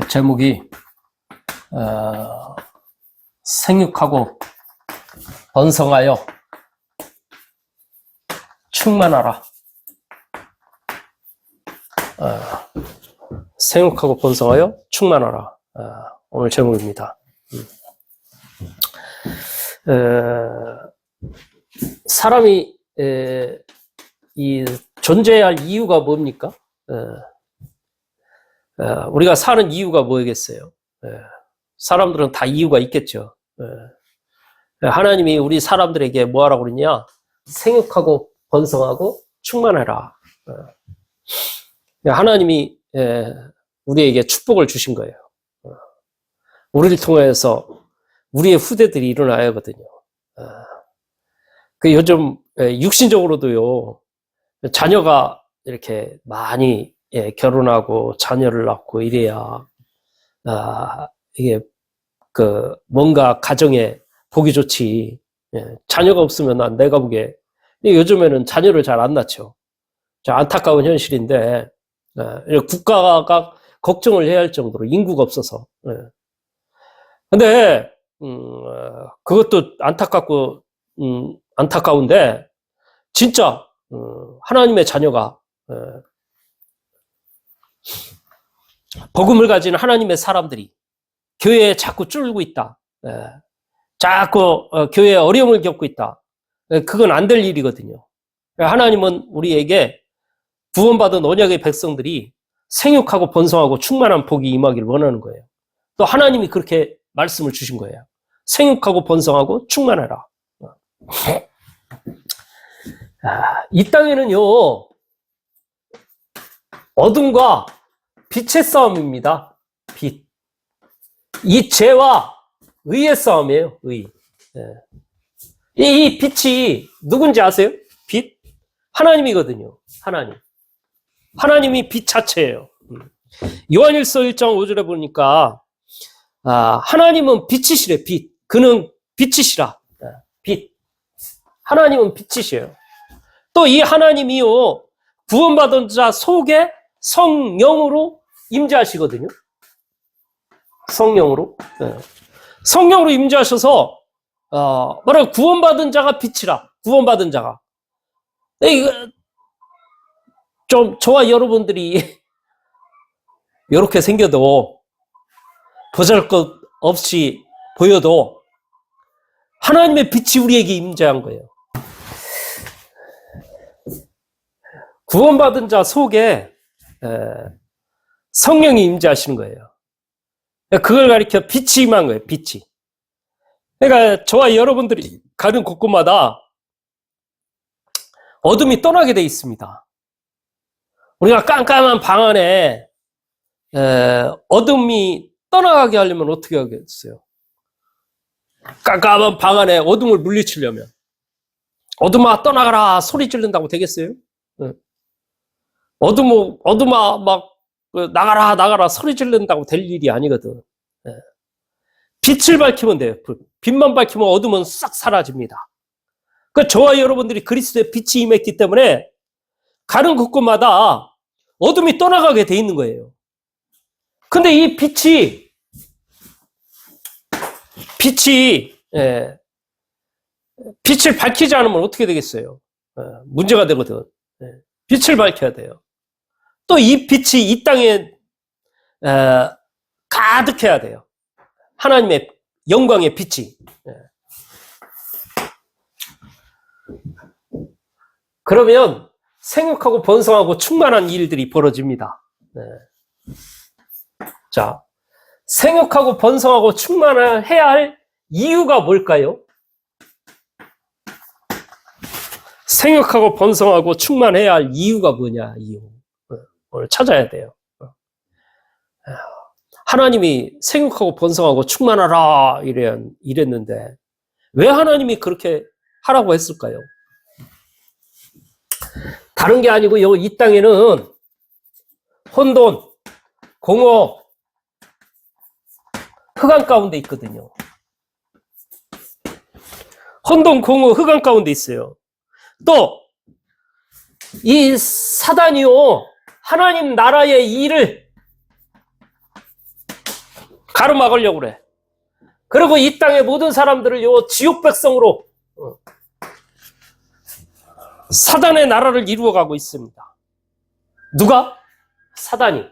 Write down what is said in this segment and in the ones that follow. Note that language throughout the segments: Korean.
제목이 생육하고 번성하여 충만하라. 생육하고 번성하여 충만하라. 오늘 제목입니다. 사람이 존재할 이유가 뭡니까? 우리가 사는 이유가 뭐겠어요? 사람들은 다 이유가 있겠죠. 하나님이 우리 사람들에게 뭐 하라고 그러냐? 생육하고 번성하고 충만해라. 하나님이 우리에게 축복을 주신 거예요. 우리를 통해서 우리의 후대들이 일어나야 하거든요. 요즘 육신적으로도요, 자녀가 이렇게 많이 결혼하고 자녀를 낳고 이래야 이게 뭔가 가정에 복이 좋지. 자녀가 없으면 난 내가 보기에 요즘에는 자녀를 잘 안 낳죠. 안타까운 현실인데 국가가 걱정을 해야 할 정도로 인구가 없어서. 근데 그것도 안타까운데 진짜 하나님의 자녀가 복음을 가진 하나님의 사람들이 교회에 자꾸 쫄고 있다. 자꾸 교회에 어려움을 겪고 있다. 그건 안 될 일이거든요. 하나님은 우리에게 구원받은 언약의 백성들이 생육하고 번성하고 충만한 복이 임하기를 원하는 거예요. 또 하나님이 그렇게 말씀을 주신 거예요. 생육하고 번성하고 충만해라. 이 땅에는요, 어둠과 빛의 싸움입니다. 빛. 이 죄와 의의 싸움이에요. 의. 이 빛이 누군지 아세요? 빛? 하나님이거든요. 하나님. 하나님이 빛 자체예요. 요한일서 1장 5절에 보니까 하나님은 빛이시래. 빛. 그는 빛이시라. 빛. 하나님은 빛이시에요. 또 이 하나님이요, 구원받은 자 속에 성령으로 임재하시거든요. 성령으로. 성령으로 임재하셔서 뭐라 구원받은 자가 빛이라. 구원받은 자가. 이거 좀 저와 여러분들이 이렇게 생겨도 보잘것 없이 보여도 하나님의 빛이 우리에게 임재한 거예요. 구원받은 자 속에 성령이 임재하시는 거예요. 그걸 가리켜 빛이 임한 거예요. 빛이. 그러니까 저와 여러분들이 가는 곳곳마다 어둠이 떠나게 돼 있습니다. 우리가 깜깜한 방 안에 어둠이 떠나가게 하려면 어떻게 하겠어요? 깜깜한 방 안에 어둠을 물리치려면 어둠아 떠나가라 소리 지른다고 되겠어요? 어둠아 막 나가라 소리 지른다고 될 일이 아니거든. 빛을 밝히면 돼요. 빛만 밝히면 어둠은 싹 사라집니다. 저와 여러분들이 그리스도의 빛이 임했기 때문에 가는 곳곳마다 어둠이 떠나가게 돼 있는 거예요. 근데 이 빛이 빛을 밝히지 않으면 어떻게 되겠어요? 문제가 되거든. 빛을 밝혀야 돼요. 또 이 빛이 이 땅에 가득해야 돼요. 하나님의 영광의 빛이. 그러면 생육하고 번성하고 충만한 일들이 벌어집니다. 자, 생육하고 번성하고 충만해야 할 이유가 뭘까요? 생육하고 번성하고 충만해야 할 이유가 뭐냐? 이유. 오늘 찾아야 돼요. 하나님이 생육하고 번성하고 충만하라 이랬는데 왜 하나님이 그렇게 하라고 했을까요? 다른 게 아니고요. 이 땅에는 혼돈, 공허, 흑암 가운데 있거든요. 혼돈, 공허, 흑암 가운데 있어요. 또 이 사단이요, 하나님 나라의 일을 가로막으려고 그래. 그리고 이 땅의 모든 사람들을 요 지옥 백성으로 사단의 나라를 이루어가고 있습니다. 누가? 사단이.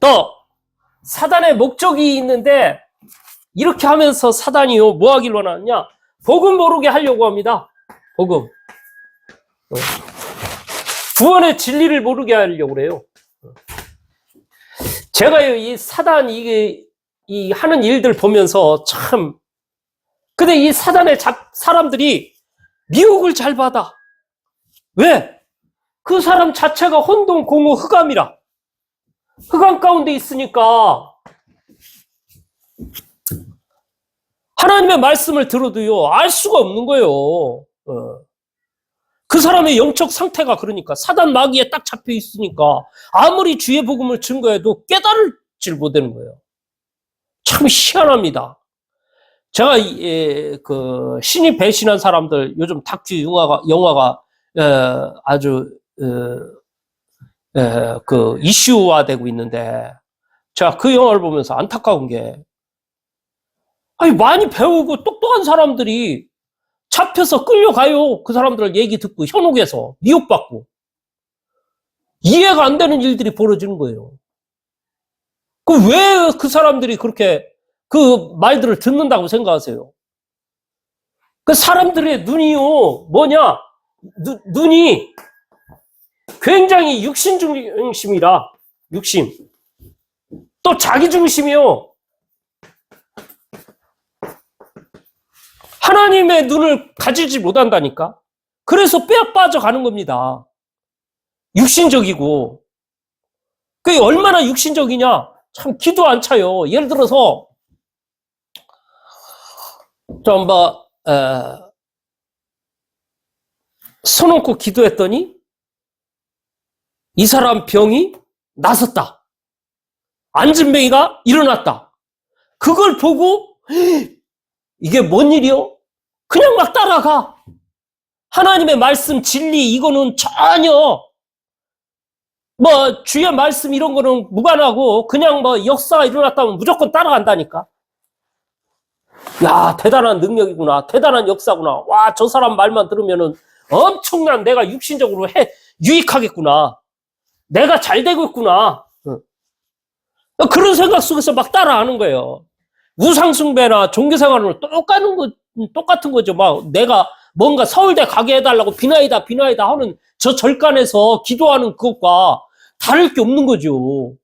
또 사단의 목적이 있는데 이렇게 하면서 사단이요 뭐 하길 원하느냐? 복음 모르게 하려고 합니다. 복음. 구원의 진리를 모르게 하려고 그래요. 제가요 이 사단 이 하는 일들 보면서 참 근데 이 사단의 사람들이 미혹을 잘 받아. 왜? 그 사람 자체가 혼돈, 공허, 흑암이라. 흑암 가운데 있으니까 하나님의 말씀을 들어도요 알 수가 없는 거예요. 그 사람의 영적 상태가 그러니까 사단 마귀에 딱 잡혀 있으니까 아무리 주의 복음을 증거해도 깨달을질 못하는 거예요. 참 희한합니다. 제가 그 신이 배신한 사람들 요즘 다큐 영화가 아주 그 이슈화되고 있는데 제가 그 영화를 보면서 안타까운 게 아니 많이 배우고 똑똑한 사람들이 잡혀서 끌려가요. 그 사람들 얘기 듣고 현혹해서 미혹받고 이해가 안 되는 일들이 벌어지는 거예요. 그 왜 그 사람들이 그렇게 그 말들을 듣는다고 생각하세요? 그 사람들의 눈이요 뭐냐? 눈이 굉장히 육신 중심이라 육신 또 자기 중심이요. 하나님의 눈을 가지지 못한다니까. 그래서 빼앗 빠져가는 겁니다. 육신적이고. 그게 얼마나 육신적이냐? 참 기도 안 차요. 예를 들어서 좀 서놓고 기도했더니 이 사람 병이 나섰다. 안진뱅이가 일어났다. 그걸 보고 이게 뭔 일이요? 그냥 막 따라가. 하나님의 말씀, 진리 이거는 전혀 뭐 주의 말씀 이런 거는 무관하고 그냥 뭐 역사가 일어났다면 무조건 따라간다니까. 야 대단한 능력이구나. 대단한 역사구나. 와 저 사람 말만 들으면은 엄청난 내가 육신적으로 유익하겠구나. 내가 잘 되고 있구나. 그런 생각 속에서 막 따라하는 거예요. 우상숭배나 종교생활은 똑같은 거죠. 막 내가 뭔가 서울대 가게 해달라고 비나이다 하는 저 절간에서 기도하는 그것과 다를 게 없는 거죠.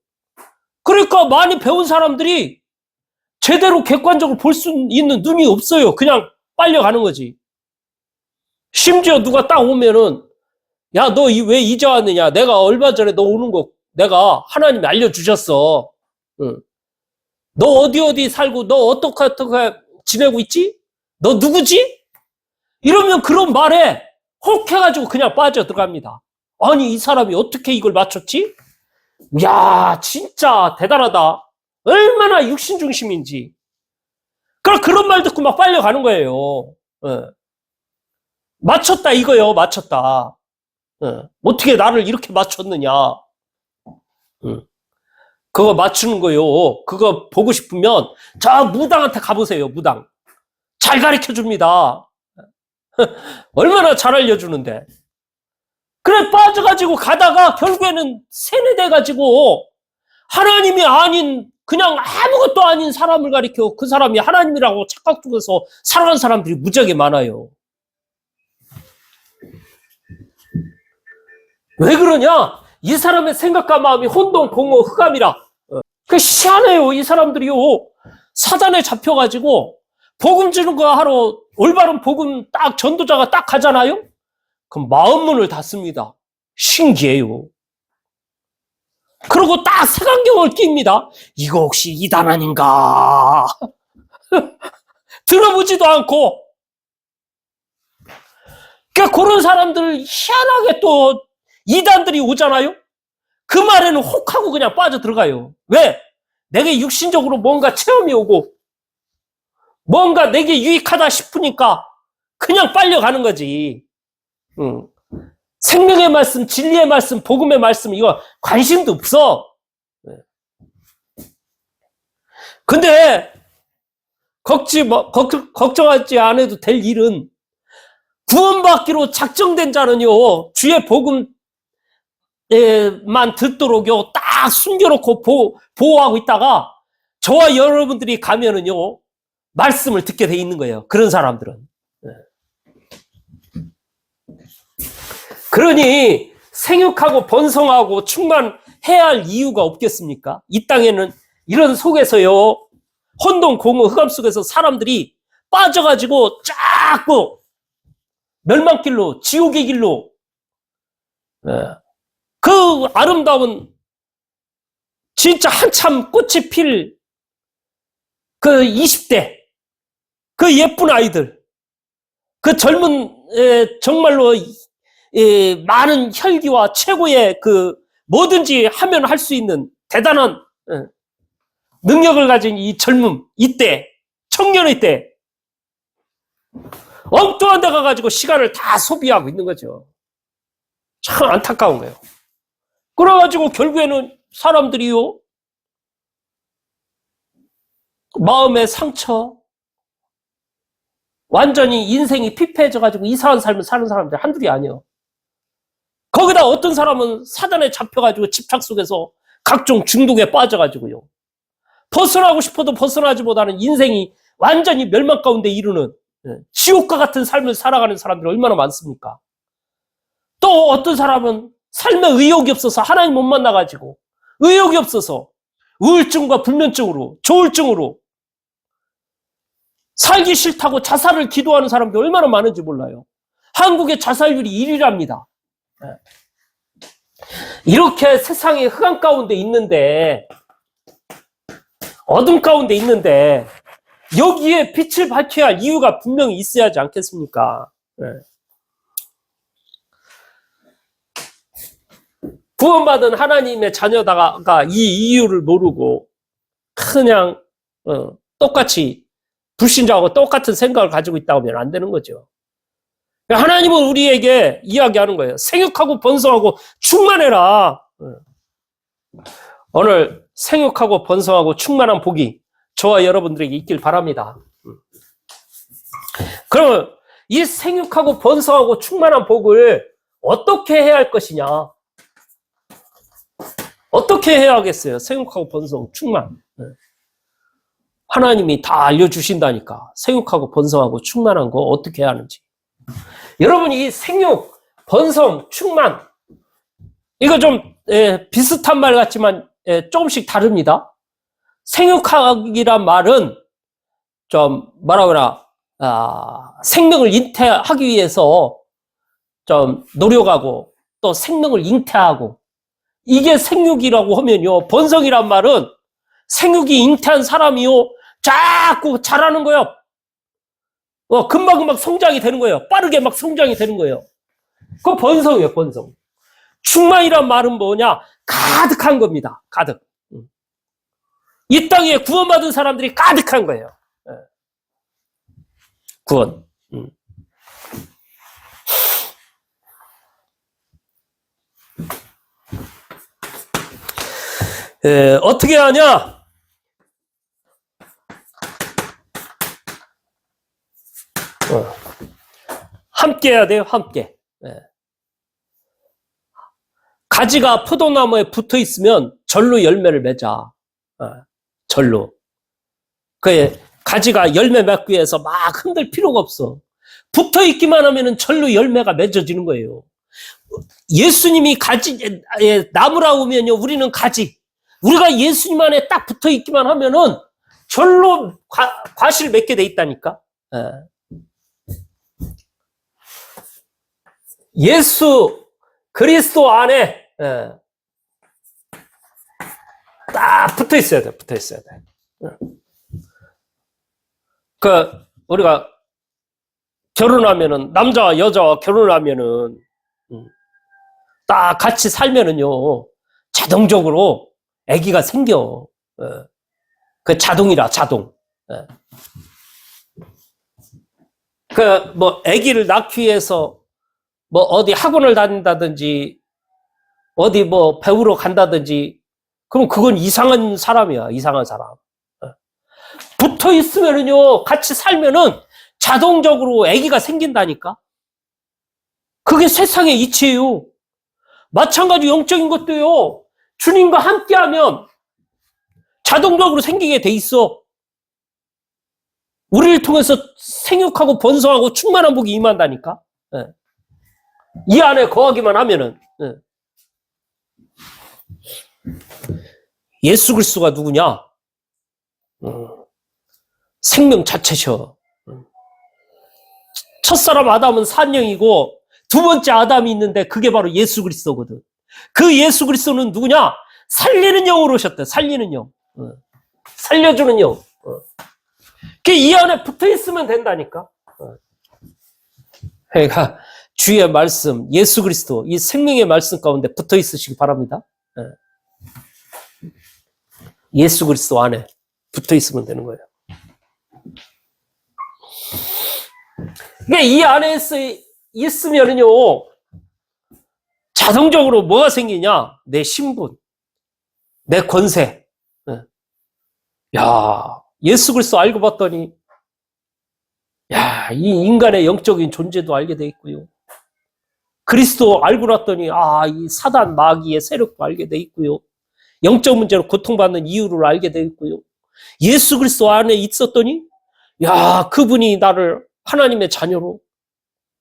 그러니까 많이 배운 사람들이 제대로 객관적으로 볼 수 있는 눈이 없어요. 그냥 빨려가는 거지. 심지어 누가 딱 오면은 야, 너 왜 이제 왔느냐? 내가 얼마 전에 너 오는 거 내가 하나님이 알려주셨어. 응. 너 어디 살고 너 어떻게 지내고 있지? 너 누구지? 이러면 그런 말에 혹해가지고 그냥 빠져 들어갑니다. 아니 이 사람이 어떻게 이걸 맞췄지? 야 진짜 대단하다. 얼마나 육신 중심인지. 그런 말 듣고 막 빨려가는 거예요. 맞췄다 이거요. 맞췄다. 어떻게 나를 이렇게 맞췄느냐. 그거 맞추는 거요. 그거 보고 싶으면 저 무당한테 가보세요. 무당. 잘 가르쳐줍니다. 얼마나 잘 알려주는데. 그래 빠져가지고 가다가 결국에는 세뇌돼가지고 하나님이 아닌 그냥 아무것도 아닌 사람을 가리켜 그 사람이 하나님이라고 착각 속에서 살아간 사람들이 무지하게 많아요. 왜 그러냐? 이 사람의 생각과 마음이 혼돈, 공허, 흑암이라. 그 희한해요. 이 사람들이요. 사단에 잡혀가지고 복음 주는 거 하러 올바른 복음 딱 전도자가 딱 가잖아요? 그럼 마음문을 닫습니다. 신기해요. 그리고 딱 색안경을 낍니다. 이거 혹시 이단 아닌가? 들어보지도 않고. 그러니까 그런 사람들 희한하게 또 이단들이 오잖아요? 그 말에는 혹하고 그냥 빠져들어가요. 왜? 내게 육신적으로 뭔가 체험이 오고 뭔가 내게 유익하다 싶으니까 그냥 빨려가는 거지. 생명의 말씀, 진리의 말씀, 복음의 말씀 이거 관심도 없어. 근데 걱정하지 않아도 될 일은 구원받기로 작정된 자는요, 주의 복음만 듣도록요, 딱 숨겨놓고 보호하고 있다가 저와 여러분들이 가면은요, 말씀을 듣게 돼 있는 거예요. 그런 사람들은. 그러니 생육하고 번성하고 충만해야 할 이유가 없겠습니까? 이 땅에는 이런 속에서요, 혼돈, 공허, 흑암 속에서 사람들이 빠져가지고 자꾸 멸망길로, 지옥의 길로, 그 아름다운, 진짜 한참 꽃이 필 그 20대, 그 예쁜 아이들, 그 젊은, 정말로 많은 혈기와 최고의 그 뭐든지 하면 할 수 있는 대단한 능력을 가진 이 젊음, 이때, 청년의 때, 엉뚱한 데 가가지고 시간을 다 소비하고 있는 거죠. 참 안타까운 거예요. 그래가지고 결국에는 사람들이요, 마음의 상처, 완전히 인생이 피폐해져가지고 이상한 삶을 사는 사람들 한둘이 아니에요. 거기다 어떤 사람은 사단에 잡혀가지고 집착 속에서 각종 중독에 빠져가지고요, 벗어나고 싶어도 벗어나지 못하는 인생이 완전히 멸망 가운데 이르는 지옥과 같은 삶을 살아가는 사람들이 얼마나 많습니까? 또 어떤 사람은 삶에 의욕이 없어서 하나님 못 만나가지고 의욕이 없어서 우울증과 불면증으로, 조울증으로 살기 싫다고 자살을 기도하는 사람들이 얼마나 많은지 몰라요. 한국의 자살률이 1위랍니다. 이렇게 세상에 흑암 가운데 있는데, 어둠 가운데 있는데 여기에 빛을 밝혀야 할 이유가 분명히 있어야 하지 않겠습니까? 구원받은 하나님의 자녀다가 이 이유를 모르고 그냥 똑같이 불신자하고 똑같은 생각을 가지고 있다고 하면 안 되는 거죠. 하나님은 우리에게 이야기하는 거예요. 생육하고 번성하고 충만해라. 오늘 생육하고 번성하고 충만한 복이 저와 여러분들에게 있길 바랍니다. 그러면 이 생육하고 번성하고 충만한 복을 어떻게 해야 할 것이냐? 어떻게 해야 하겠어요? 생육하고 번성, 충만. 하나님이 다 알려주신다니까. 생육하고 번성하고 충만한 거 어떻게 해야 하는지. 여러분이 이 생육, 번성, 충만, 이거 좀 비슷한 말 같지만 조금씩 다릅니다. 생육하기란 말은 좀 뭐라 그러나 생명을 잉태하기 위해서 좀 노력하고 또 생명을 잉태하고, 이게 생육이라고 하면요, 번성이란 말은 생육이 잉태한 사람이요 자꾸 자라는 거예요. 금방금방 성장이 되는 거예요. 빠르게 막 성장이 되는 거예요. 그거 번성이에요, 번성. 충만이란 말은 뭐냐? 가득한 겁니다. 가득. 이 땅에 구원받은 사람들이 가득한 거예요. 구원. 어떻게 하냐? 함께 해야 돼요, 함께. 가지가 포도나무에 붙어 있으면 절로 열매를 맺어. 절로. 그 가지가 열매 맺기 위해서 막 흔들 필요가 없어. 붙어 있기만 하면은 절로 열매가 맺어지는 거예요. 예수님이 가지, 나무라고 하면요, 우리는 가지. 우리가 예수님 안에 딱 붙어 있기만 하면은 절로 과실 맺게 돼 있다니까. 예수 그리스도 안에 딱 붙어 있어야 돼, 붙어 있어야 돼. 우리가 결혼하면은, 남자와 여자와 결혼하면은, 딱 같이 살면은요, 자동적으로 아기가 생겨. 그 자동이라, 자동. 아기를 낳기 위해서 어디 학원을 다닌다든지, 어디 배우러 간다든지, 그럼 그건 이상한 사람이야, 이상한 사람. 붙어 있으면은요, 같이 살면은 자동적으로 아기가 생긴다니까? 그게 세상의 이치예요. 마찬가지 영적인 것도요, 주님과 함께하면 자동적으로 생기게 돼 있어. 우리를 통해서 생육하고 번성하고 충만한 복이 임한다니까? 예. 이 안에 거하기만 하면은. 예. 예수 그리스도가 누구냐? 생명 자체셔. 첫사람 아담은 산영이고 두 번째 아담이 있는데 그게 바로 예수 그리스도거든. 그 예수 그리스도는 누구냐? 살리는 영으로 오셨대. 살리는 영. 살려주는 영. 이 안에 붙어 있으면 된다니까. 그러니까 주의 말씀, 예수 그리스도, 이 생명의 말씀 가운데 붙어 있으시기 바랍니다. 예수 그리스도 안에 붙어 있으면 되는 거예요. 그러니까 이 안에 있으면은요, 자동적으로 뭐가 생기냐? 내 신분, 내 권세. 야, 예수 그리스도 알고 봤더니, 야, 이 인간의 영적인 존재도 알게 돼 있고요. 그리스도 알고 났더니, 이 사단 마귀의 세력도 알게 돼 있고요. 영적 문제로 고통받는 이유를 알게 돼 있고요. 예수 그리스도 안에 있었더니, 야, 그분이 나를 하나님의 자녀로,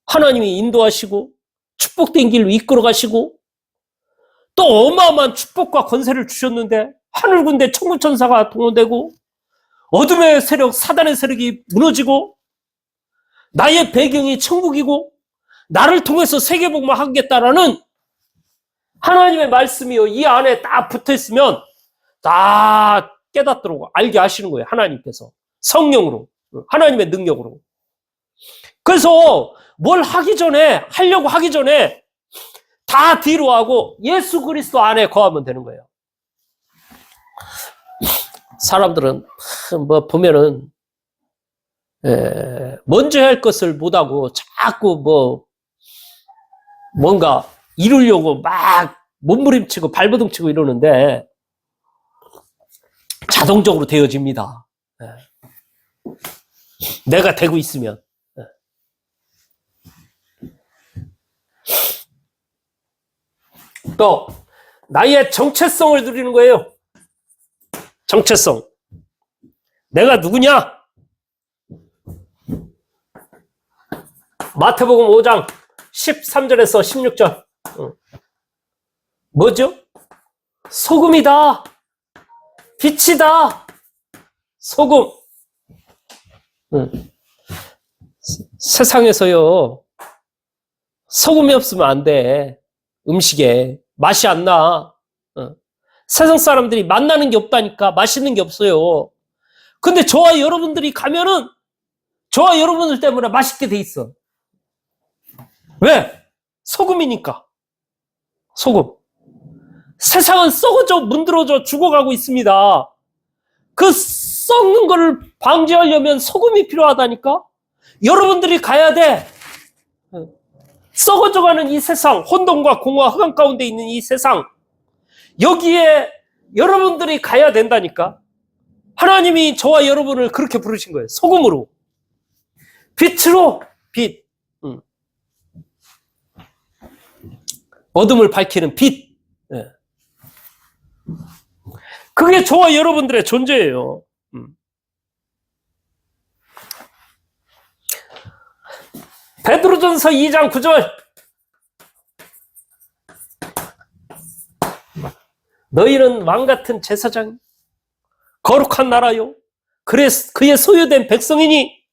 하나님이 인도하시고, 축복된 길로 이끌어 가시고, 또 어마어마한 축복과 권세를 주셨는데, 하늘 군대 천군천사가 동원되고, 어둠의 세력, 사단의 세력이 무너지고, 나의 배경이 천국이고, 나를 통해서 세계복음을 하겠다라는 하나님의 말씀이요. 이 안에 딱 붙어 있으면 다 깨닫도록 알게 하시는 거예요. 하나님께서. 성령으로. 하나님의 능력으로. 그래서 뭘 하려고 하기 전에 다 뒤로 하고 예수 그리스도 안에 거하면 되는 거예요. 사람들은 뭐 보면은 먼저 할 것을 못하고 자꾸 뭔가 이루려고 막 몸부림치고 발버둥치고 이러는데 자동적으로 되어집니다. 내가 되고 있으면. 또 나의 정체성을 누리는 거예요. 정체성. 내가 누구냐? 마태복음 5장 13절에서 16절. 뭐죠? 소금이다. 빛이다. 소금. 세상에서요, 소금이 없으면 안 돼. 음식에 맛이 안 나. 세상 사람들이 만나는 게 없다니까. 맛있는 게 없어요. 근데 저와 여러분들이 가면은 저와 여러분들 때문에 맛있게 돼 있어. 왜? 소금이니까. 소금. 세상은 썩어져 문드러져 죽어가고 있습니다. 그 썩는 거를 방지하려면 소금이 필요하다니까. 여러분들이 가야 돼. 썩어져가는 이 세상, 혼돈과 공허와 흑암 가운데 있는 이 세상, 여기에 여러분들이 가야 된다니까. 하나님이 저와 여러분을 그렇게 부르신 거예요. 소금으로. 빛으로. 빛. 어둠을 밝히는 빛. 그게 저와 여러분들의 존재예요. 베드로전서 2장 9절. 너희는 왕같은 제사장, 거룩한 나라요, 그의 소유된 백성이니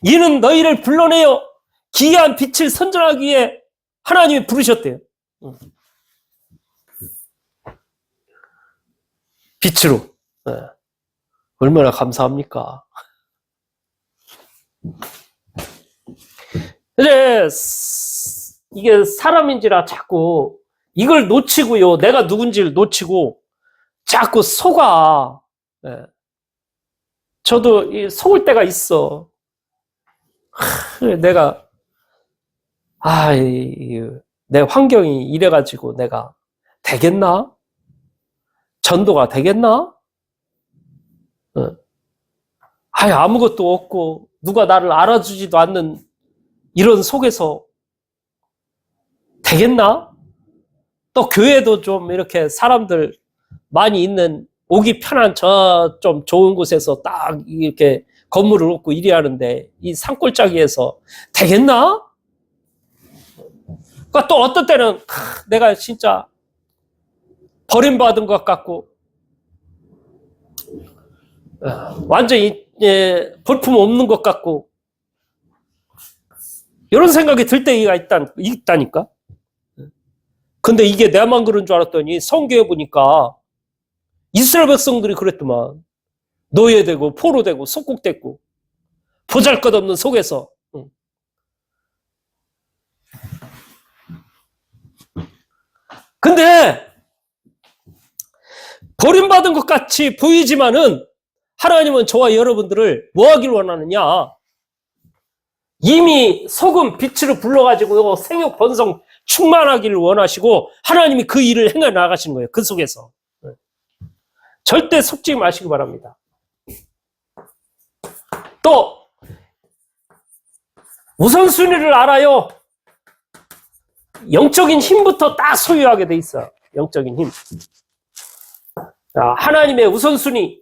이는 너희를 불러내어 기이한 빛을 선전하기 위해 하나님이 부르셨대요. 빛으로. 얼마나 감사합니까? 이제 이게 사람인지라 자꾸 이걸 놓치고요. 내가 누군지를 놓치고 자꾸 속아. 저도 속을 때가 있어. 내가 내 환경이 이래가지고 내가 되겠나? 전도가 되겠나? 아무것도 없고 누가 나를 알아주지도 않는 이런 속에서 되겠나? 또 교회도 좀 이렇게 사람들 많이 있는 오기 편한 저 좀 좋은 곳에서 딱 이렇게 건물을 얻고 일이 하는데 이 산골짜기에서 되겠나? 그러니까 또 어떤 때는 내가 진짜 버림받은 것 같고 완전히 볼품 없는 것 같고 이런 생각이 들 때가 있다니까. 근데 이게 내만 그런 줄 알았더니 성경에 보니까 이스라엘 백성들이 그랬더만. 노예되고 포로되고 속국됐고 보잘것없는 속에서. 근데 버림받은 것 같이 보이지만은 하나님은 저와 여러분들을 뭐 하길 원하느냐? 이미 속은 빛으로 불러가지고 생육 번성 충만하기를 원하시고 하나님이 그 일을 행해 나가신 거예요. 그 속에서. 절대 속지 마시기 바랍니다. 또 우선순위를 알아요. 영적인 힘부터 딱 소유하게 돼 있어요. 영적인 힘. 자, 하나님의 우선순위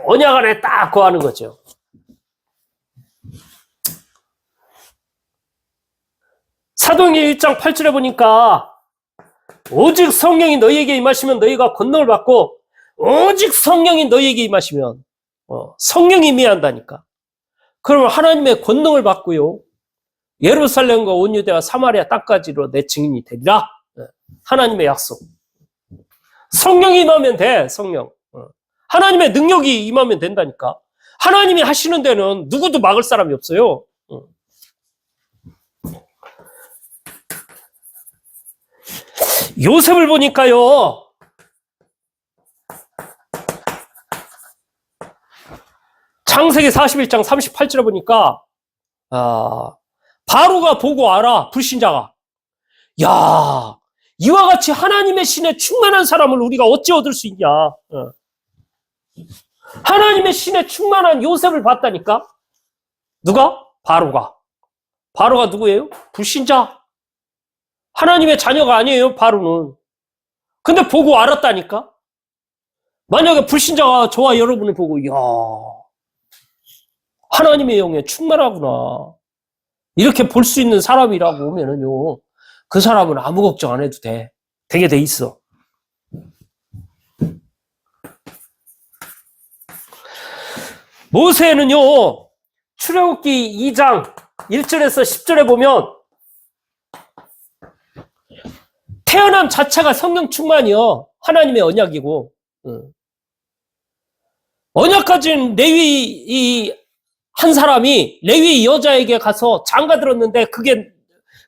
언약 안에 딱 거하는 거죠. 사도행전 1장 8절에 보니까 오직 성령이 너희에게 임하시면 너희가 권능을 받고 오직 성령이 너희에게 임하시면 성령이 임해한다니까. 그러면 하나님의 권능을 받고요. 예루살렘과 온 유대와 사마리아 땅까지로 내 증인이 되리라. 하나님의 약속. 성령이 임하면 돼. 성령. 하나님의 능력이 임하면 된다니까. 하나님이 하시는 데는 누구도 막을 사람이 없어요. 요셉을 보니까요. 창세기 41장 38절에 보니까 바로가 보고 알아. 불신자가. 야, 이와 같이 하나님의 신에 충만한 사람을 우리가 어찌 얻을 수 있냐. 하나님의 신에 충만한 요셉을 봤다니까. 누가? 바로가. 바로가 누구예요? 불신자. 하나님의 자녀가 아니에요. 바로는. 근데 보고 알았다니까. 만약에 불신자가 저와 여러분을 보고 이야, 하나님의 영에 충만하구나 이렇게 볼 수 있는 사람이라고 오면은요, 그 사람은 아무 걱정 안 해도 돼. 되게 돼 있어. 모세는요, 출애굽기 2장 1절에서 10절에 보면 태어남 자체가 성령 충만이요. 하나님의 언약이고, 언약 가진 레위 한 사람이 레위 여자에게 가서 장가 들었는데 그게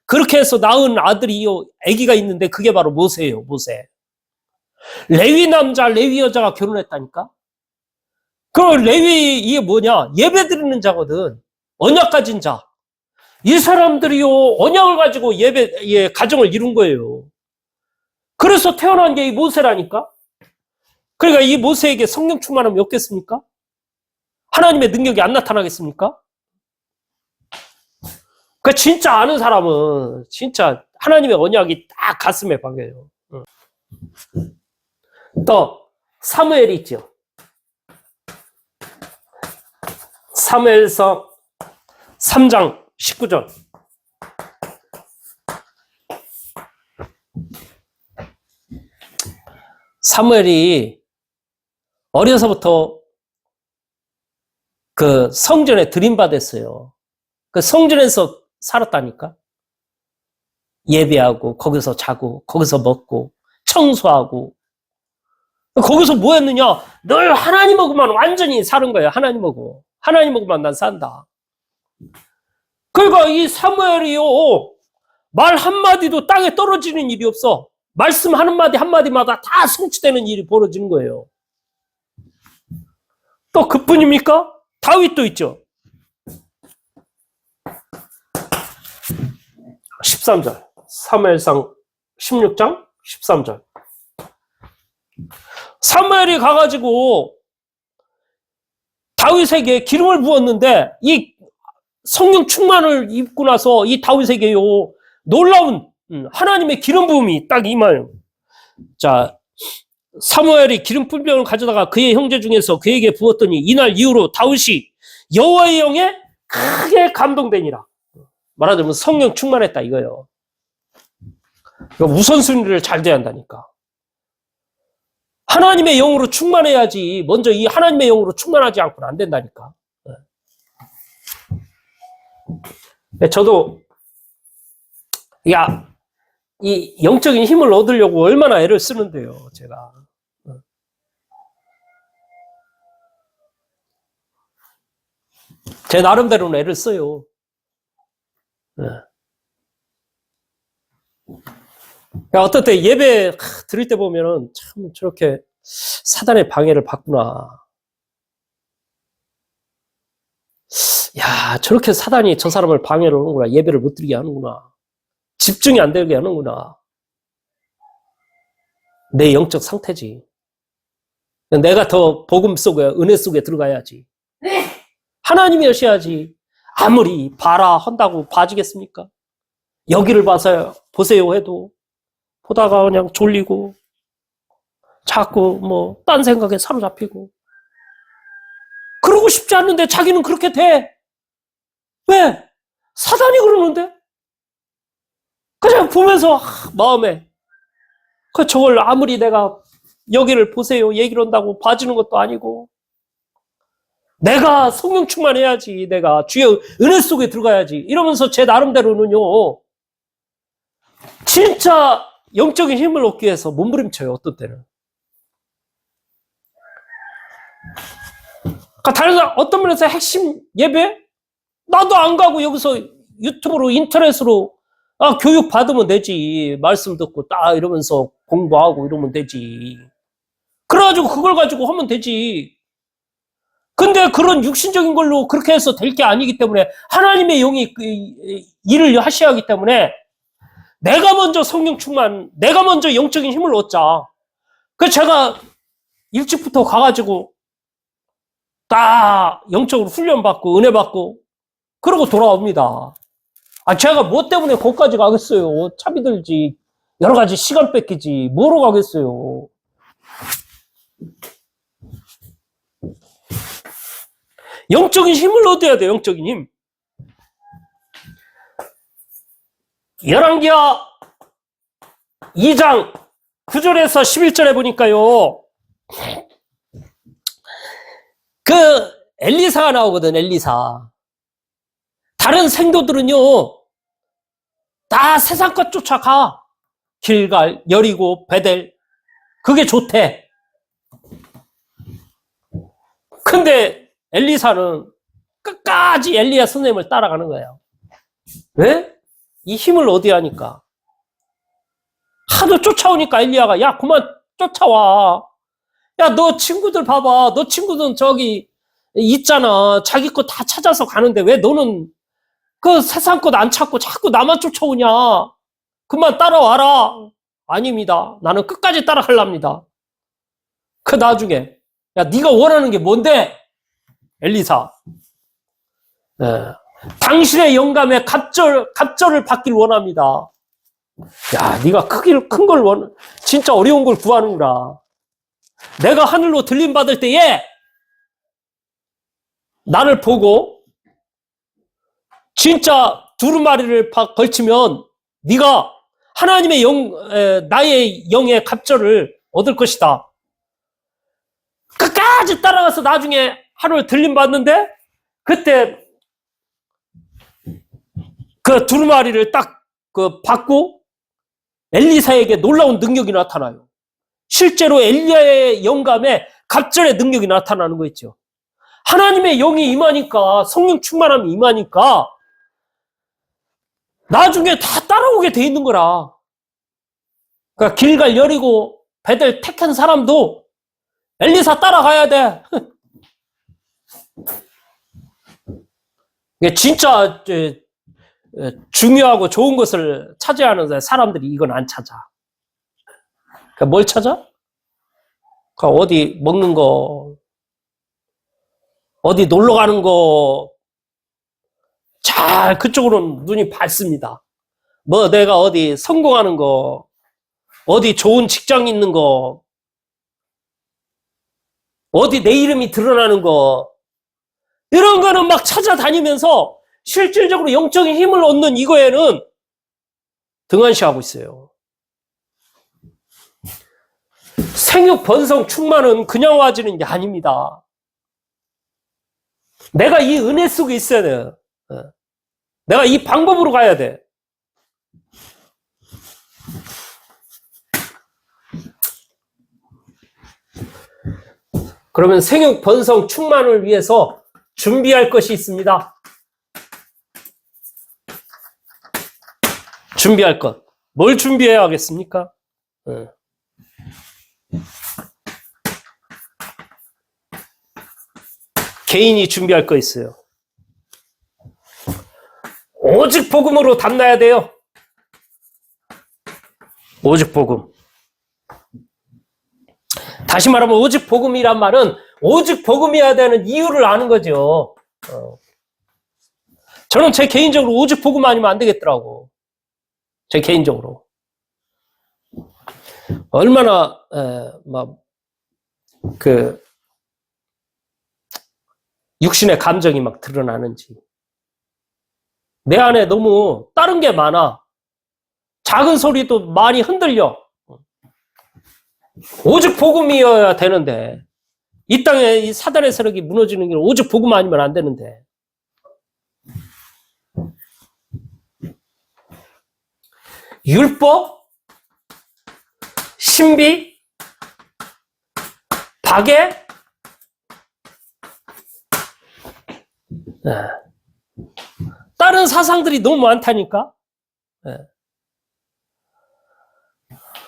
그렇게 해서 낳은 아들이요, 아기가 있는데 그게 바로 모세예요. 모세. 레위 남자, 레위 여자가 결혼했다니까. 그럼 레위 이게 뭐냐? 예배 드리는 자거든. 언약 가진 자. 이 사람들이요, 언약을 가지고 가정을 이룬 거예요. 그래서 태어난 게 이 모세라니까. 그러니까 이 모세에게 성령 충만함이 없겠습니까? 하나님의 능력이 안 나타나겠습니까? 그 진짜 아는 사람은 진짜 하나님의 언약이 딱 가슴에 박혀요. 또 사무엘이 있죠. 사무엘서 3장 19절. 사무엘이 어려서부터 그 성전에 들임받았어요. 그 성전에서 살았다니까. 예배하고 거기서 자고 거기서 먹고 청소하고 거기서 뭐 했느냐? 늘 하나님하고만 완전히 사는 거예요. 하나님하고만 난 산다. 그러니까 이 사무엘이요, 말 한마디도 땅에 떨어지는 일이 없어. 말씀 한마디마다 다 성취되는 일이 벌어지는 거예요. 또 그뿐입니까? 다윗도 있죠. 13절. 사무엘상 16장 13절. 사무엘이 가가지고 다윗에게 기름을 부었는데 이 성령 충만을 입고 나서 이 다윗에게요 놀라운 하나님의 기름 부음이 딱 임하요. 자, 사무엘이 기름 분병을 가져다가 그의 형제 중에서 그에게 부었더니 이날 이후로 다윗이 여호와의 영에 크게 감동되니라. 말하자면 성령 충만했다 이거예요. 그러니까 우선순위를 잘 돼야 한다니까. 하나님의 영으로 충만해야지 먼저 이 하나님의 영으로 충만하지 않고는 안 된다니까. 저도 이 영적인 힘을 얻으려고 얼마나 애를 쓰는데요, 제가. 제 나름대로는 애를 써요. 어떨 때 예배 드릴 때 보면은 참 저렇게 사단의 방해를 받구나. 야, 저렇게 사단이 저 사람을 방해를 하는구나. 예배를 못 드리게 하는구나. 집중이 안 되게 하는구나. 내 영적 상태지. 내가 더 복음 속에, 은혜 속에 들어가야지. 하나님이 하셔야지. 아무리 봐라 한다고 봐지겠습니까? 여기를 봐서 보세요 해도 보다가 그냥 졸리고 자꾸 딴 생각에 사로잡히고 그러고 싶지 않는데 자기는 그렇게 돼. 왜? 사단이 그러는데? 그냥 보면서 마음에 저걸 아무리 내가 여기를 보세요 얘기를 한다고 봐주는 것도 아니고 내가 성령 충만해야지. 내가 주의 은혜 속에 들어가야지. 이러면서 제 나름대로는요 진짜 영적인 힘을 얻기 위해서 몸부림쳐요. 어떤 때는. 그러니까 다른 사람 어떤 면에서 핵심 예배? 나도 안 가고 여기서 유튜브로 인터넷으로 교육 받으면 되지. 말씀 듣고 딱 이러면서 공부하고 이러면 되지. 그래가지고 그걸 가지고 하면 되지. 근데 그런 육신적인 걸로 그렇게 해서 될 게 아니기 때문에 하나님의 영이 일을 하셔야 하기 때문에 내가 먼저 성령 충만, 내가 먼저 영적인 힘을 얻자. 그래서 제가 일찍부터 가가지고 딱 영적으로 훈련받고 은혜 받고 그러고 돌아옵니다. 제가 뭐 때문에 거기까지 가겠어요. 차비 들지. 여러 가지 시간 뺏기지. 뭐로 가겠어요. 영적인 힘을 얻어야 돼. 영적인 힘. 열왕기하 2장 9절에서 11절에 보니까요. 그 엘리사가 나오거든. 엘리사. 다른 생도들은요. 다 세상 것 쫓아가. 길갈, 여리고, 베델. 그게 좋대. 근데 엘리사는 끝까지 엘리야 선생님을 따라가는 거예요. 왜? 이 힘을 얻어야 하니까. 하도 쫓아오니까 엘리야가 야 그만 쫓아와. 야 너 친구들 봐봐. 너 친구들은 저기 있잖아. 자기 거 다 찾아서 가는데 왜 너는 그 세상 것 안 찾고 자꾸 나만 쫓아오냐. 그만 따라와라. 아닙니다. 나는 끝까지 따라가랍니다. 그 나중에 야 네가 원하는 게 뭔데? 엘리사. 당신의 영감에 갑절을 받길 원합니다. 야, 네가 큰 걸 진짜 어려운 걸 구하는구나. 내가 하늘로 들림 받을 때에 나를 보고 진짜 두루마리를 걸치면 네가 하나님의 나의 영의 갑절을 얻을 것이다. 끝까지 따라가서 나중에 하늘 들림 받는데 그때 그 두루마리를 딱 받고 엘리사에게 놀라운 능력이 나타나요. 실제로 엘리야의 영감에 갑절의 능력이 나타나는 거 있죠. 하나님의 영이 임하니까 성령 충만함이 임하니까 나중에 다 따라오게 돼 있는 거라. 그러니까 길갈 여리고 베델 택한 사람도 엘리사 따라가야 돼. 진짜 중요하고 좋은 것을 차지하는 사람들이 이건 안 찾아. 그러니까 뭘 찾아? 그러니까 어디 먹는 거, 어디 놀러 가는 거, 잘 그쪽으로는 눈이 밝습니다. 뭐 내가 어디 성공하는 거, 어디 좋은 직장 있는 거, 어디 내 이름이 드러나는 거, 이런 거는 막 찾아다니면서 실질적으로 영적인 힘을 얻는 이거에는 등한시하고 있어요. 생육 번성 충만은 그냥 와지는 게 아닙니다. 내가 이 은혜 속에 있어야 돼. 내가 이 방법으로 가야 돼. 그러면 생육 번성 충만을 위해서 준비할 것이 있습니다. 준비할 것. 뭘 준비해야 하겠습니까? 개인이 준비할 거 있어요. 오직 복음으로 담나야 돼요. 오직 복음. 다시 말하면 오직 복음이란 말은 오직 복음이어야 되는 이유를 아는 거죠. 저는 제 개인적으로 오직 복음 아니면 안 되겠더라고. 제 개인적으로. 얼마나 육신의 감정이 막 드러나는지. 내 안에 너무 다른 게 많아. 작은 소리도 많이 흔들려. 오직 복음이어야 되는데, 이 땅에 이 사단의 세력이 무너지는 게 오직 복음 아니면 안 되는데. 율법, 신비, 박애, 다른 사상들이 너무 많다니까.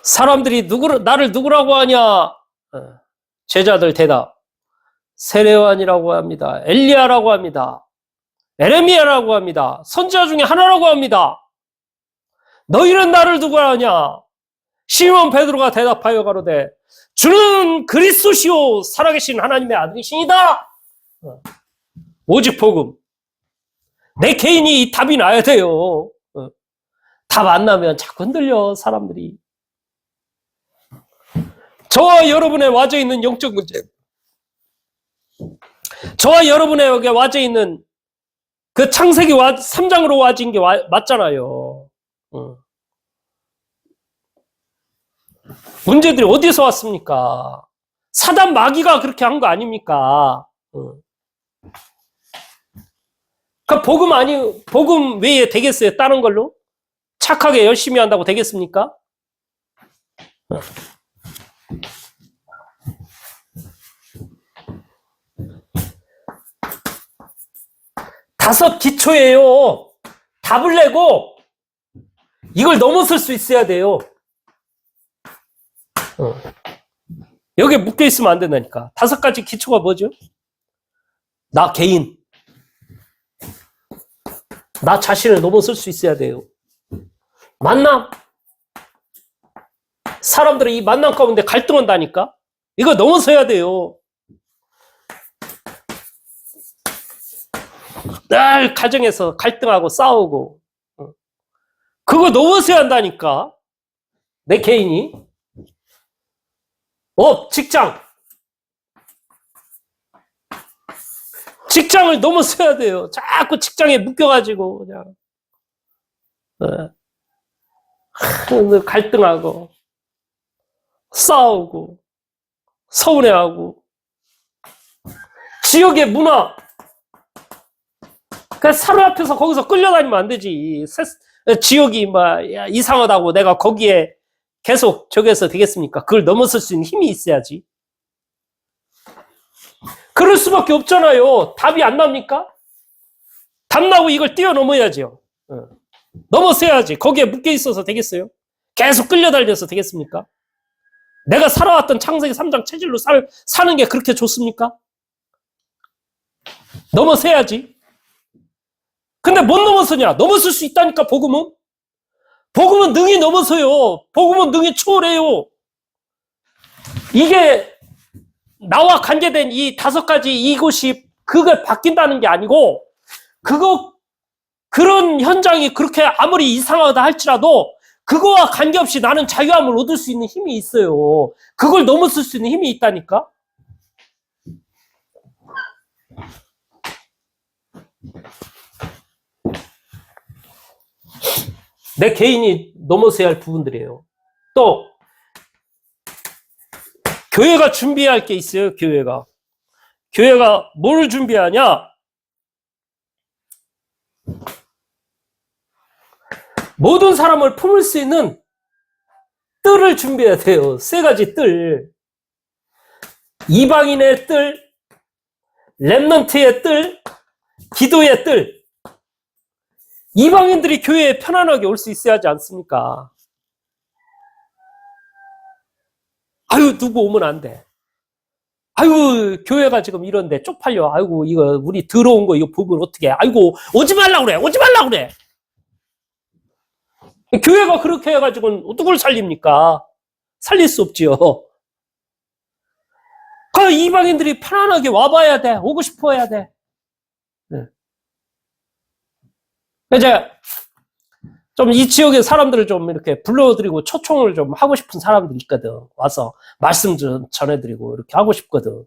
사람들이 나를 누구라고 하냐? 제자들 대답. 세례요한이라고 합니다. 엘리야라고 합니다. 에레미야라고 합니다. 선지자 중에 하나라고 합니다. 너희는 나를 누구라 하냐? 시몬 베드로가 대답하여 가로되 주는 그리스도시요 살아계신 하나님의 아들이시니다. 오직 복음. 내 개인이 답이 나야 돼요. 답 안 나면 자꾸 흔들려 사람들이. 저와 여러분의 와져 있는 영적 문제, 저와 여러분에게 와져 있는 그 창세기 3장으로 와진 게 맞잖아요. 문제들이 어디서 왔습니까? 사단 마귀가 그렇게 한 거 아닙니까? 그러니까 복음 외에 되겠어요? 다른 걸로? 착하게 열심히 한다고 되겠습니까? 다섯 기초예요. 답을 내고 이걸 넘어설 수 있어야 돼요. 여기에 묶여 있으면 안 된다니까. 5가지 기초가 뭐죠? 나 개인. 나 자신을 넘어설 수 있어야 돼요. 만남. 사람들은 이 만남 가운데 갈등한다니까. 이거 넘어서야 돼요. 늘 가정에서 갈등하고 싸우고. 그거 넘어서야 한다니까. 내 개인이. 직장. 직장을 넘어서야 돼요. 자꾸 직장에 묶여가지고 그냥 갈등하고 싸우고 서운해하고. 지역의 문화. 그러니까 사람 앞에서 거기서 끌려다니면 안 되지. 지역이 이상하다고 내가 거기에 계속 저기서 되겠습니까? 그걸 넘어설 수 있는 힘이 있어야지. 그럴 수밖에 없잖아요. 답이 안 납니까? 답 나고 이걸 뛰어넘어야죠. 넘어서야지. 거기에 묶여 있어서 되겠어요? 계속 끌려다녀서 되겠습니까? 내가 살아왔던 창세기 3장 체질로 사는 게 그렇게 좋습니까? 넘어서야지. 근데 못 넘어서냐? 넘어설 수 있다니까, 복음은. 복음은 능히 넘어서요. 복음은 능히 초월해요. 이게 나와 관계된 이 5가지 이것이 그게 바뀐다는 게 아니고, 그런 현장이 그렇게 아무리 이상하다 할지라도, 그거와 관계없이 나는 자유함을 얻을 수 있는 힘이 있어요. 그걸 넘어설 수 있는 힘이 있다니까? 내 개인이 넘어서야 할 부분들이에요. 또, 교회가 준비해야 할 게 있어요, 교회가. 교회가 뭘 준비하냐? 모든 사람을 품을 수 있는 뜰을 준비해야 돼요. 세 가지 뜰. 이방인의 뜰, 렘넌트의 뜰, 기도의 뜰. 이방인들이 교회에 편안하게 올 수 있어야 하지 않습니까? 아유, 누구 오면 안 돼. 아유, 교회가 지금 이런데 쪽팔려. 아이고, 이거, 우리 들어온 거 이거 보면 어떡해. 아이고, 오지 말라고 그래. 오지 말라고 그래. 교회가 그렇게 해가지고는 누굴 살립니까? 살릴 수 없지요. 그 이방인들이 편안하게 와봐야 돼. 오고 싶어 해야 돼. 네. 이제 좀 이 지역의 사람들을 좀 이렇게 불러드리고 초청을 좀 하고 싶은 사람들이 있거든. 와서 말씀 좀 전해드리고 이렇게 하고 싶거든.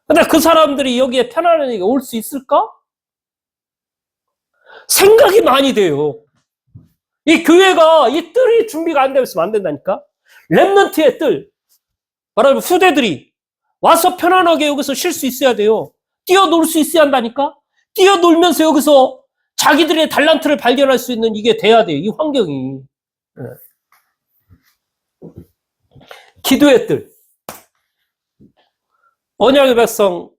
근데 그 사람들이 여기에 편안하게 올 수 있을까? 생각이 많이 돼요. 이 교회가 이 뜰이 준비가 안 되어 있으면 안 된다니까? 렘넌트의 뜰. 말하자면 후대들이 와서 편안하게 여기서 쉴 수 있어야 돼요. 뛰어놀 수 있어야 한다니까? 뛰어놀면서 여기서 자기들의 달란트를 발견할 수 있는 이게 돼야 돼요. 이 환경이. 네. 기도의 뜰. 언약의 백성,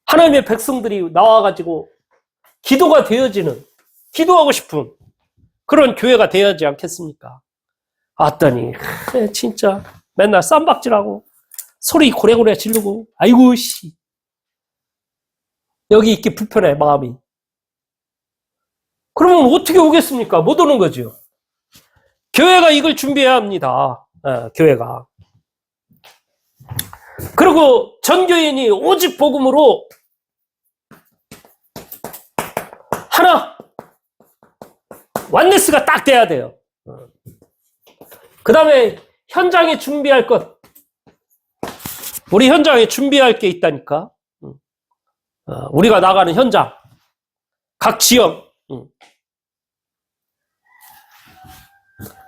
하나님의 백성들이 나와가지고 기도가 되어지는, 기도하고 싶은 그런 교회가 되어야지 않겠습니까? 왔더니 진짜 맨날 쌈박질하고 소리 고래고래 지르고 아이고 씨 여기 있기 불편해 마음이. 그러면 어떻게 오겠습니까? 못 오는 거죠. 교회가 이걸 준비해야 합니다. 교회가. 그리고 전교인이 오직 복음으로 하나 완네스가 딱 돼야 돼요. 그 다음에 현장에 준비할 것. 우리 현장에 준비할 게 있다니까. 우리가 나가는 현장. 각 지역.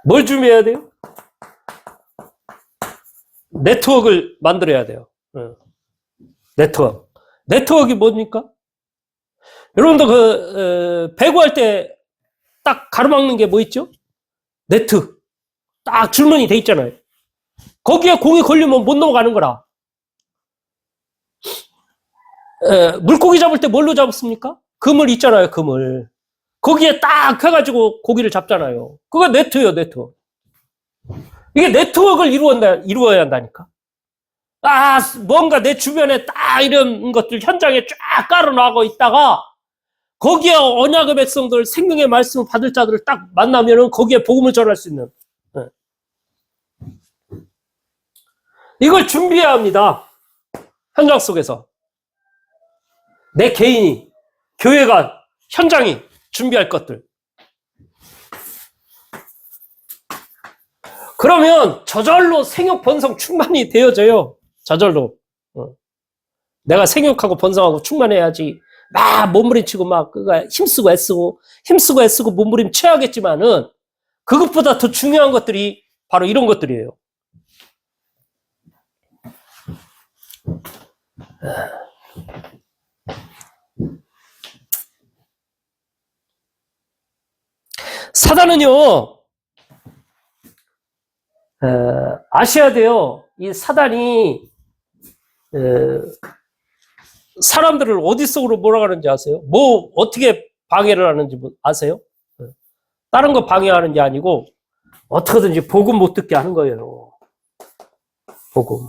뭘 준비해야 돼요? 네트워크를 만들어야 돼요. 네트워크. 네트워크가 뭡니까? 여러분도 배구할 때 딱 가로막는 게 뭐 있죠? 네트. 딱 줄무늬 돼 있잖아요. 거기에 공이 걸리면 못 넘어가는 거라. 물고기 잡을 때 뭘로 잡습니까? 그물 있잖아요, 그물. 거기에 딱 해가지고 고기를 잡잖아요. 그거 네트예요, 네트워크. 이게 네트워크를 이루어야 한다니까. 뭔가 내 주변에 딱 이런 것들 현장에 쫙 깔아놔고 있다가 거기에 언약의 백성들 생명의 말씀을 받을 자들을 딱 만나면은 거기에 복음을 전할 수 있는. 이걸 준비해야 합니다. 현장 속에서. 내 개인이, 교회가, 현장이 준비할 것들. 그러면 저절로 생육 번성 충만이 되어져요. 저절로. 내가 생육하고 번성하고 충만해야지. 막 몸부림치고 막 힘쓰고 애쓰고 몸부림쳐야겠지만은 그것보다 더 중요한 것들이 바로 이런 것들이에요. 사단은요, 아셔야 돼요. 이 사단이, 사람들을 어디 속으로 몰아가는지 아세요? 뭐, 어떻게 방해를 하는지 아세요? 다른 거 방해하는 게 아니고, 어떻게든지 복음 못 듣게 하는 거예요. 복음.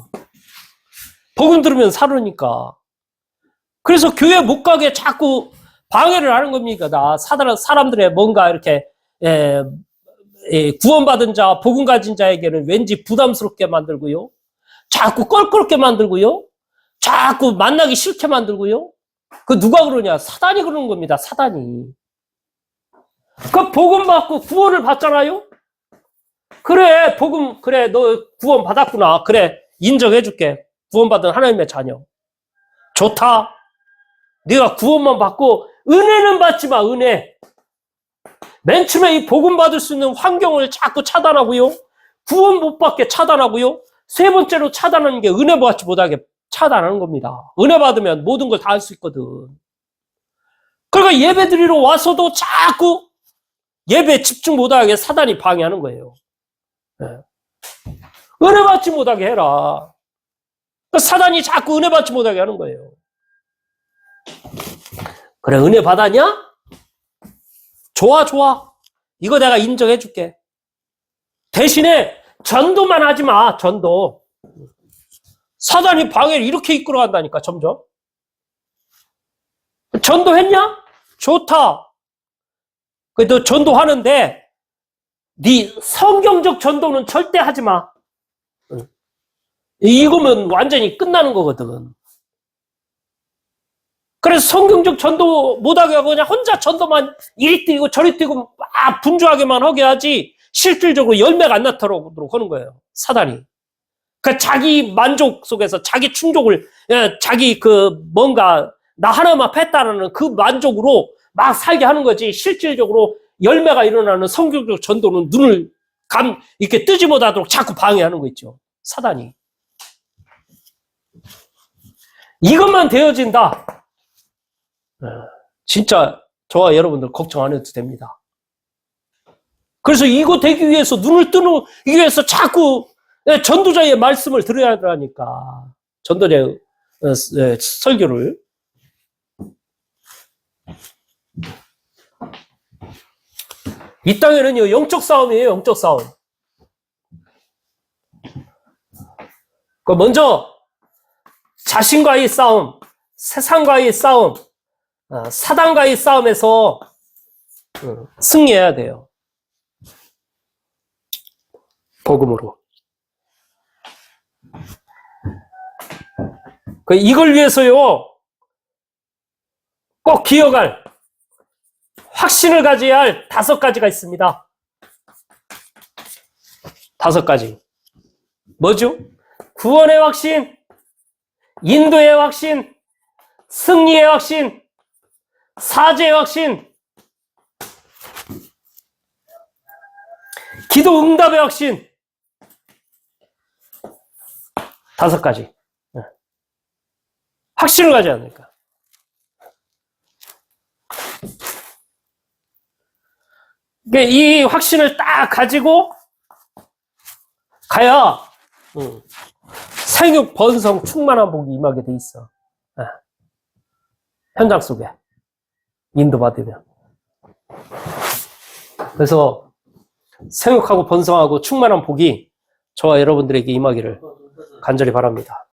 복음 들으면 살으니까. 그래서 교회 못 가게 자꾸 방해를 하는 겁니까? 사람들의 뭔가 이렇게, 구원받은 자, 복음 가진 자에게는 왠지 부담스럽게 만들고요. 자꾸 껄끄럽게 만들고요. 자꾸 만나기 싫게 만들고요. 그 누가 그러냐? 사단이 그러는 겁니다. 사단이. 그 복음 받고 구원을 받잖아요. 그래, 복음, 그래, 너 구원 받았구나. 그래, 인정해줄게. 구원받은 하나님의 자녀. 좋다. 네가 구원만 받고 은혜는 받지 마, 은혜. 맨 처음에 이 복음 받을 수 있는 환경을 자꾸 차단하고요. 구원 못 받게 차단하고요. 세 번째로 차단하는 게 은혜 받지 못하게 차단하는 겁니다. 은혜 받으면 모든 걸 다 할 수 있거든. 그러니까 예배 드리러 와서도 자꾸 예배에 집중 못하게 사단이 방해하는 거예요. 네. 은혜 받지 못하게 해라. 그러니까 사단이 자꾸 은혜 받지 못하게 하는 거예요. 그래, 은혜 받았냐? 좋아, 좋아. 이거 내가 인정해 줄게. 대신에 전도만 하지 마, 전도. 사단이 방해를 이렇게 이끌어간다니까, 점점. 전도했냐? 좋다. 너 전도하는데, 네 성경적 전도는 절대 하지 마. 이거면 완전히 끝나는 거거든. 그래서 성경적 전도 못하게 하고 그냥 혼자 전도만 이리 뛰고 저리 뛰고 막 분주하게만 하게 하지 실질적으로 열매가 안 나타나도록 하는 거예요. 사단이. 그러니까 자기 만족 속에서 자기 충족을, 자기 뭔가 나 하나만 팼다라는 그 만족으로 막 살게 하는 거지 실질적으로 열매가 일어나는 성경적 전도는 눈을 이렇게 뜨지 못하도록 자꾸 방해하는 거 있죠. 사단이. 이것만 되어진다. 진짜 저와 여러분들 걱정 안 해도 됩니다. 그래서 이거 되기 위해서 눈을 뜨기 위해서 자꾸 전도자의 말씀을 들어야 하니까 전도자의 설교를. 이 땅에는요 영적 싸움이에요. 영적 싸움. 먼저 자신과의 싸움, 세상과의 싸움, 사단과의 싸움에서 승리해야 돼요. 복음으로. 이걸 위해서요, 꼭 기억할, 확신을 가져야 할 5가지가 있습니다. 5가지. 뭐죠? 구원의 확신, 인도의 확신, 승리의 확신, 사죄의 확신, 기도 응답의 확신. 5가지. 확신을 가져야 합니까? 이 확신을 딱 가지고 가야 생육 번성 충만한 복이 임하게 돼 있어. 현장 속에 인도받으면. 그래서 생육하고 번성하고 충만한 복이 저와 여러분들에게 임하기를 간절히 바랍니다.